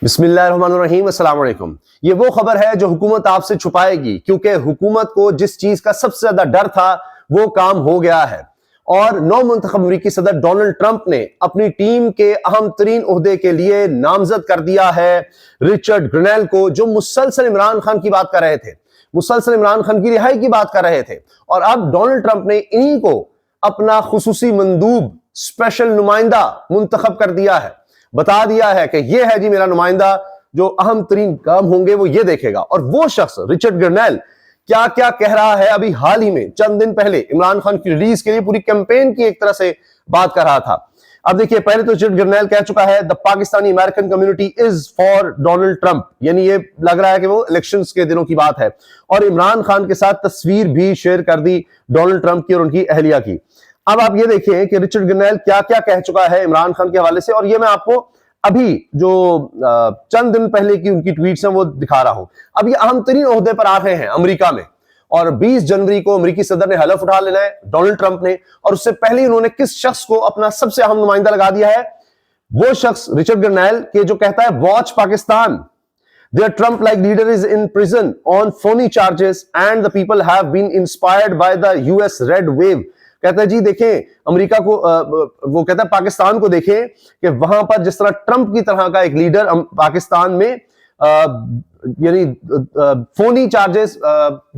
बिस्मिल्लाहिर्रहमानिर्रहीम, अस्सलाम वालेकुम। ये वो खबर है जो हुकूमत आपसे छुपाएगी, क्योंकि हुकूमत को जिस चीज का सबसे ज्यादा डर था वो काम हो गया है। और नौ मुंतखब अमेरिकी सदर डोनाल्ड ट्रंप ने अपनी टीम के अहम तरीन ओहदे के लिए नामजद कर दिया है रिचर्ड ग्रेनेल को, जो मुसलसल इमरान खान की बात कर रहे थे, मुसलसल इमरान खान की रिहाई की बात कर रहे थे। और अब डोनाल्ड ट्रंप ने इन्हीं को अपना खुसूसी मंदूब, स्पेशल नुमाइंदा मुंतखब कर दिया है। बता दिया है कि यह है जी मेरा नुमाइंदा, जो अहम तरीन काम होंगे वो ये देखेगा। और वो शख्स रिचर्ड ग्रेनेल क्या क्या कह रहा है, अभी हाल ही में चंद दिन पहले इमरान खान की रिलीज के लिए पूरी कैंपेन की एक तरह से बात कर रहा था। अब देखिए, पहले तो रिचर्ड ग्रेनेल कह चुका है the Pakistani American community is for Donald Trump, यानी ये लग रहा है कि वो इलेक्शंस के दिनों की बात है। और इमरान खान के साथ तस्वीर भी शेयर कर दी डोनाल्ड ट्रंप की और उनकी अहलिया की। अब आप ये देखिए कि रिचर्ड ग्रेनेल क्या क्या कह चुका है इमरान खान के हवाले से, और ये मैं आपको अभी जो चंद दिन पहले की उनकी ट्वीट्स हैं वो दिखा रहा हूं। अब ये अहम तरीन ओहदे पर आ रहे हैं अमेरिका में, और 20 जनवरी को अमेरिकी सदर ने हलफ उठा लेना है डोनाल्ड ट्रंप ने, और उससे पहले उन्होंने किस शख्स को अपना सबसे अहम नुमाइंदा लगा दिया है, वो शख्स रिचर्ड ग्रेनेल के जो कहता है watch Pakistan, their Trump like leader is in prison on phony charges and the people have been inspired by the US red wave। कहता है जी देखें अमेरिका को, वो कहता है पाकिस्तान को देखें कि वहां पर जिस तरह ट्रंप की तरह का एक लीडर पाकिस्तान में यानी फोनी चार्जेस,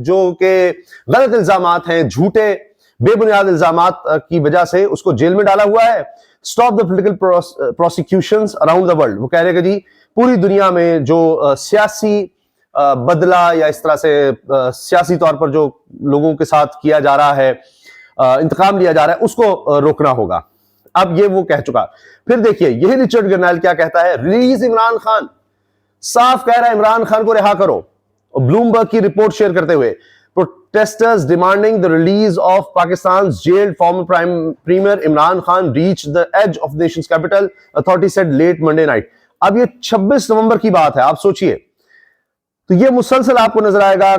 जो कि गलत इल्जामात हैं, झूठे बेबुनियाद इल्जामात की वजह से उसको जेल में डाला हुआ है। Stop the political prosecutions around the world. वो कह रहे हैं कि जी पूरी दुनिया में जो सियासी बदला या इस तरह से सियासी तौर पर जो लोगों के साथ किया जा रहा है, इंतकाम लिया जा रहा है, उसको रोकना होगा। अब ये वो कह चुका। फिर देखिए यही रिचर्ड ग्रेनेल क्या कहता है, रिलीज इमरान खान, साफ कह रहा है इमरान खान को रिहा करो। ब्लूमबर्ग की रिपोर्ट शेयर करते हुए, protesters demanding the release of Pakistan jailed former premier Imran Khan reach the edge of nation's capital, authority said late Monday night. अब ये 26 नवंबर की बात है, आप सोचिए। तो ये मुसलसल आपको नजर आएगा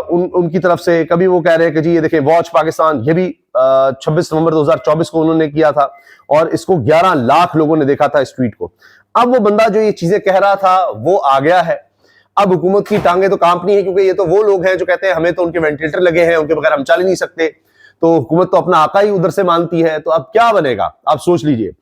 उनकी तरफ से। कभी वो कह रहे हैं कि जी ये देखें वॉच पाकिस्तान, ये भी 26 नवंबर 2024 को उन्होंने किया था, और इसको 11 लाख लोगों ने देखा था इस ट्वीट को। अब वो बंदा जो ये चीजें कह रहा था वो आ गया है। अब हुकूमत की टांगे तो कांपनी है, क्योंकि ये तो वो लोग हैं जो कहते हैं हमें तो उनके वेंटिलेटर लगे हैं, उनके बगैर हम चल ही नहीं सकते। तो हुकूमत तो अपना आका ही उधर से मानती है। तो अब क्या बनेगा आप सोच लीजिए।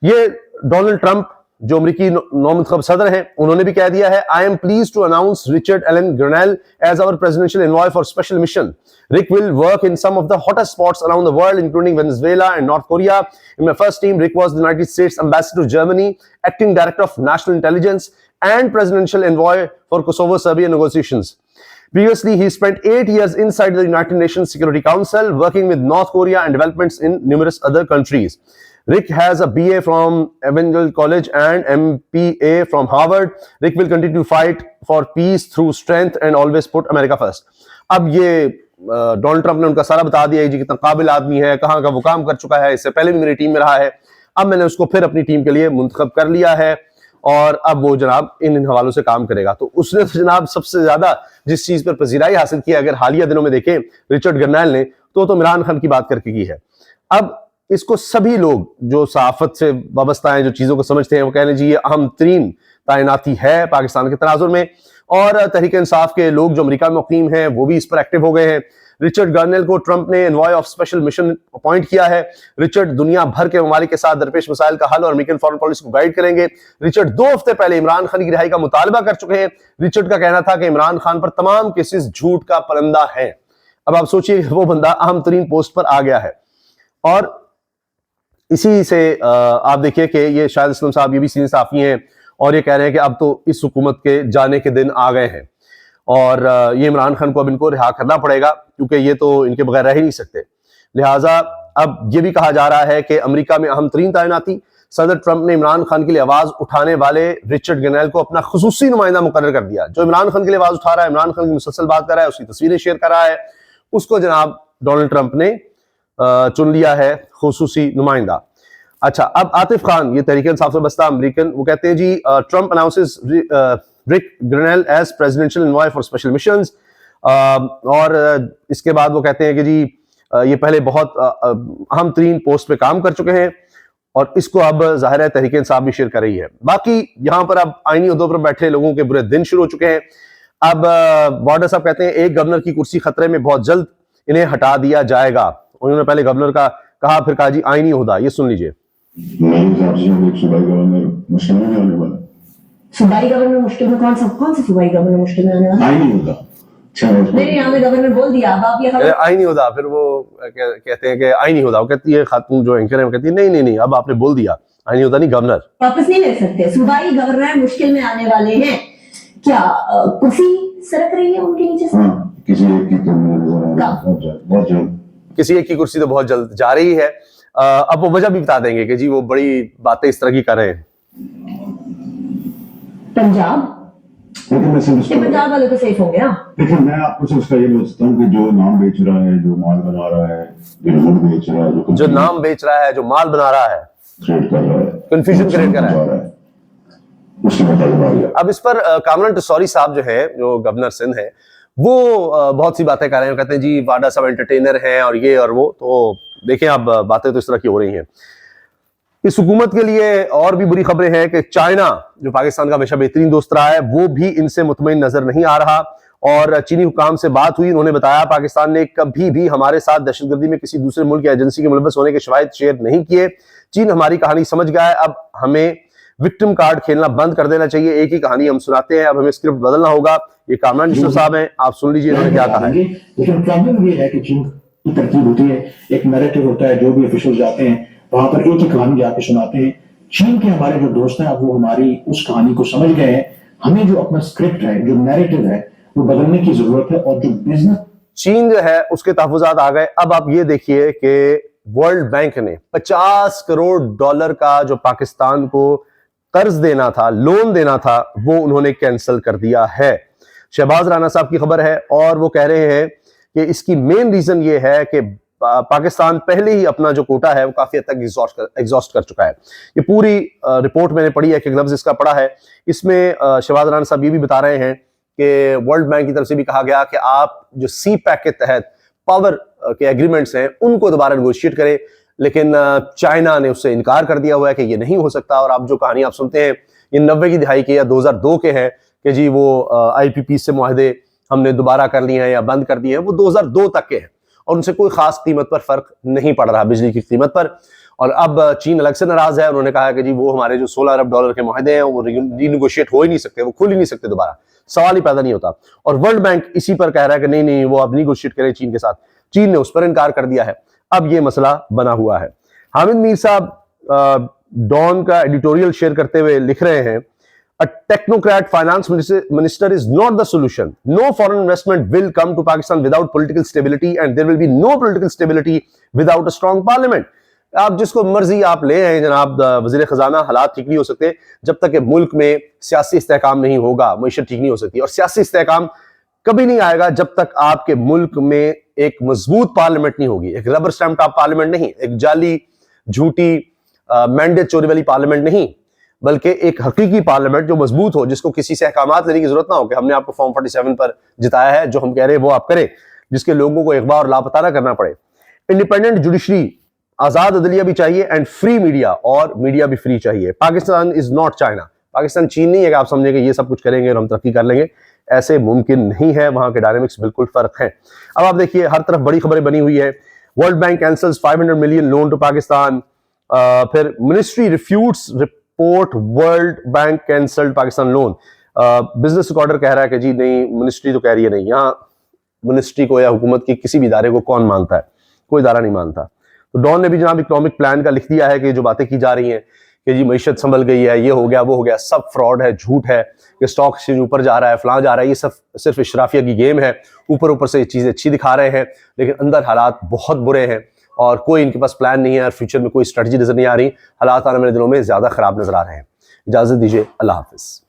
ये डोनाल्ड ट्रंप जो अमेरिकी नौ मुंतखब सदर हैं, उन्होंने भी कह दिया है, I am pleased to announce Richard Allen Grenell as our presidential envoy for special mission. Rick will work in some of the hottest spots around the world, including Venezuela and North Korea. In my first team, Rick was the United States ambassador to Germany, acting director of national intelligence, and presidential envoy for Kosovo-Serbia negotiations. Previously, he spent 8 years inside the United Nations Security Council, working with North Korea and developments in numerous other countries. Rick has a BA from Evangel College and MPA from Harvard. Rick will continue to fight for peace through strength and always put America first. अब ये Donald Trump ने उनका सारा बता दिया जी कितना काबिल आदमी है, कहाँ का वो काम कर चुका है, इससे पहले भी मेरी टीम में रहा है, अब मैंने उसको फिर अपनी टीम के लिए मुंतखब कर लिया है, और अब वो जनाब इन हवालों से काम करेगा। तो उसने तो जनाब सबसे ज्यादा जिस चीज पर पजीराई हासिल की, अगर हालिया दिनों में देखें रिचर्ड ग्रेनेल ने, तो इमरान खान की बात करके की है। अब इसको सभी लोग जो सहाफत से वाबस्ता हैं, जो चीजों को समझते हैं, वो कह रहे हैं जी ये अहम तरीन तैनाती है पाकिस्तान के तनाजुर में। और तहरीक इंसाफ के लोग जो अमेरिका में मुकीम हैं वो भी इस पर एक्टिव हो गए हैं। रिचर्ड ग्रेनेल को ट्रंप ने envoy of special mission appoint किया है। रिचर्ड दुनिया भर के ममालिक के साथ दरपेश मसाइल का हल और अमेरिकन फॉरेन पॉलिसी को गाइड करेंगे। रिचर्ड 2 हफ्ते पहले इमरान खान की रिहाई का मुतालबा कर चुके हैं। रिचर्ड का कहना था कि इमरान खान पर तमाम केसेस झूठ का परंदा है। अब आप सोचिए वो बंदा अहम तरीन पोस्ट पर आ गया है। और इसी से आप देखिए कि ये शाहिद असलम साहब ये भी सीनियर सहाफी हैं, और ये कह रहे हैं कि अब तो इस हुकूमत के जाने के दिन आ गए हैं, और ये इमरान खान को अब इनको रिहा करना पड़ेगा, क्योंकि ये तो इनके बगैर रह ही नहीं सकते। लिहाजा अब ये भी कहा जा रहा है कि अमेरिका में अहम तरीन तैनाती, सदर ट्रंप ने इमरान खान के लिए आवाज उठाने वाले रिचर्ड ग्रेनेल को अपना खुसूसी नुमाइंदा मुकर्रर कर दिया। जो इमरान खान के लिए आवाज उठा रहा है, इमरान खान की मुसलसल बात कर रहा है, उसकी तस्वीरें शेयर कर रहा है, उसको जनाब डोनाल्ड ट्रंप ने चुन लिया है खुसूसी नुमाइंदा। अच्छा, अब आतिफ खान, ये तहरीक इंसाफ से बस्ता अमेरिकन, वो कहते हैं जी Trump announces Ric Grenell as presidential envoy for special missions. और इसके बाद वो कहते हैं कि जी ये पहले बहुत अहम तरीन पोस्ट पे काम कर चुके हैं, और इसको अब जाहिर है तहरीक इंसाफ भी शेयर कर रही है। बाकी यहाँ पर अब आईनी ओहदों पर बैठे लोगों के बुरे दिन शुरू हो चुके हैं। अब वार्डर साहब कहते हैं एक गवर्नर की कुर्सी खतरे में, बहुत जल्द इन्हें हटा दिया जाएगा। उन्होंने पहले गवर्नर का कहा, फिर कहा जी आईनी ओहदा। ये सुन लीजिए। सूबाई गवर्नर मुश्किल में? कौन सा सूबाई गवर्नर मुश्किल में आने वाला? आईनी ओहदा। नहीं, हमें गवर्नर बोल दिया। अब आप ये आई नहीं होता। फिर वो कहते हैं कि आई नहीं होता। वो कहती है, खातून जो एंकर है वो कहती है नहीं नहीं नहीं, अब आपने बोल दिया, आई नहीं होता नहीं, गवर्नर वापस नहीं ले सकते। सूबाई गवर्नर मुश्किल में आने वाले हैं। क्या कुर्सी सरक रही है उनके नीचे से? किसी एक की बहुत जल्द, किसी एक की कुर्सी तो बहुत जल्द जा रही है। अब वो वजह भी बता देंगे कि जी वो बड़ी बातें इस तरह की कर रहे हैं। पंजाब, पंजाब वाले तो सेफ होंगे ना। लेकिन मैं आपको सिर्फ उसका ये बोल सकता हूँ कि जो नाम बेच रहा है, जो माल बना रहा है, जो नाम बेच रहा है, जो माल बना रहा है, कंफ्यूजन क्रिएट कर रहा है। अब इस पर कामरान टसौरी साहब जो है, जो गवर्नर सिंध है, वो बहुत सी बातें कर रहे हैं। कहते हैं जी वाडा साहब एंटरटेनर हैं और ये और वो। तो देखें अब बातें तो इस तरह की हो रही हैं। इस हुकूमत के लिए और भी बुरी खबरें हैं कि चाइना, जो पाकिस्तान का हमेशा बेहतरीन दोस्त रहा है, वो भी इनसे मुतमईन नजर नहीं आ रहा। और चीनी हुकाम से बात हुई, उन्होंने बताया पाकिस्तान ने कभी भी हमारे साथ दहशतगर्दी में किसी दूसरे मुल्क या एजेंसी के मुलव्वस होने के शवाहिद शेयर नहीं किए। चीन हमारी कहानी समझ गया है, अब हमें विक्टिम कार्ड खेलना बंद कर देना चाहिए। एक ही कहानी हम सुनाते हैं, अब हमें स्क्रिप्ट बदलना होगा। ये कामरान टसौरी साहब हैं, आप सुन लीजिए इन्होंने क्या कहा है। लेकिन प्रॉब्लम ये है कि चीन की तरकीब होती है, एक नैरेटिव होता है, जो भी ऑफिशियल जाते हैं वहां पर एक ही कहानी जाके सुनाते हैं। चीन के हमारे जो दोस्त हैं, अब वो हमारी उस कहानी को समझ गए हैं। हमें जो अपना स्क्रिप्ट है, जो नैरेटिव है, वो बदलने की जरूरत है। और जो बिजनेस, चीन जो है उसके तहफुजात आ गए। अब आप ये देखिए कि वर्ल्ड बैंक ने $50 करोड़ का जो पाकिस्तान को कर्ज देना था, लोन देना था, वो उन्होंने कैंसिल कर दिया है। शहबाज राना साहब की खबर है और वो कह रहे हैं कि इसकी मेन रीजन ये है कि पाकिस्तान पहले ही अपना जो कोटा है वो काफी हद तक एग्जॉस्ट कर चुका है। ये पूरी रिपोर्ट मैंने पढ़ी है, कि लफ्ज इसका पढ़ा है। इसमें शहबाज राना साहब ये भी बता रहे हैं कि वर्ल्ड बैंक की तरफ से भी कहा गया कि आप जो सी पैक के तहत पावर के एग्रीमेंट्स हैं उनको दोबारा नेगोशिएट करें, लेकिन चाइना ने उससे इनकार कर दिया हुआ है कि ये नहीं हो सकता। और आप जो कहानी आप सुनते हैं ये 90 की दिहाई के या 2002 के हैं कि जी वो IPP से मुआहदे हमने दोबारा कर लिए हैं या बंद कर दिए हैं, वो 2002 तक के हैं और उनसे कोई खास कीमत पर फर्क नहीं पड़ रहा बिजली की कीमत पर। और अब चीन अलग से नाराज है। उन्होंने कहा कि जी वो हमारे जो $16 अरब के मुआहदे हैं वो रीनेगोशिएट हो ही नहीं सकते, वो खुल ही नहीं सकते, दोबारा सवाल ही पैदा नहीं होता। और वर्ल्ड बैंक इसी पर कह रहा है कि नहीं नहीं वो अब नेगोशिएट करें चीन के साथ। चीन ने उस पर इनकार कर दिया है। अब ये मसला बना हुआ है। हामिद मीर साहब डॉन का एडिटोरियल शेयर करते हुए लिख रहे हैं, A technocrat finance minister is not the solution. No foreign investment will come to Pakistan without political stability, and there will be no political stability without a strong parliament. आप जिसको मर्जी आप ले आए जनाब वजीर खजाना, हालात ठीक नहीं हो सकते जब तक कि मुल्क में सियासी इस्तेहकाम नहीं होगा, मईशत ठीक नहीं हो सकती। और सियासी इस्तेहकाम कभी नहीं आएगा जब तक आपके मुल्क में एक मजबूत पार्लियामेंट नहीं होगी। एक रबर स्टैम्प टॉप पार्लियामेंट नहीं, एक जाली झूठी मैंडेट चोरी वाली पार्लियामेंट नहीं, बल्कि एक हकीकी पार्लियामेंट जो मजबूत हो, जिसको किसी से अहकामात लेने की जरूरत ना हो कि हमने आपको फॉर्म 47 पर जिताया है, जो हम कह रहे हैं वो आप करें, जिसके लोगों को एक बार लापता ना करना पड़े। इंडिपेंडेंट जुडिशरी, आजाद अदलिया भी चाहिए एंड फ्री मीडिया, और मीडिया भी फ्री चाहिए। Pakistan is not China. Pakistan चीन नहीं है कि आप समझे कि ये सब कुछ करेंगे और हम तरक्की कर लेंगे, ऐसे मुमकिन नहीं है। वहां के डायनामिक्स बिल्कुल फर्क है। अब आप देखिए हर तरफ बड़ी खबरें बनी हुई है। World Bank cancels 500 million loan to Pakistan. फिर ministry refutes report World Bank cancelled Pakistan loan. Business Recorder कह रहा है कि जी नहीं, मिनिस्ट्री तो कह रही है नहीं। यहाँ मिनिस्ट्री को या हुकूमत की किसी भी इदारे को कौन मानता है? कोई इदारा नहीं मानता। तो डॉन ने भी जनाब इकोनॉमिक प्लान का लिख दिया है कि जो बातें की जा रही हैं कि जी मईशत संभल गई है, ये हो गया वो हो गया, सब फ्रॉड है, झूठ है, कि स्टॉक एक्सचेंज ऊपर जा रहा है, फलां जा रहा है, ये सब सिर्फ इशराफिया की गेम है। ऊपर ऊपर से ये चीज़ें अच्छी दिखा रहे हैं, लेकिन अंदर हालात बहुत बुरे हैं और कोई इनके पास प्लान नहीं है और फ्यूचर में कोई स्ट्रेटजी नजर नहीं आ रही। हालात आने वाले दिनों में ज़्यादा ख़राब नजर आ रहे हैं। इजाज़त दीजिए, अल्लाह हाफिज़।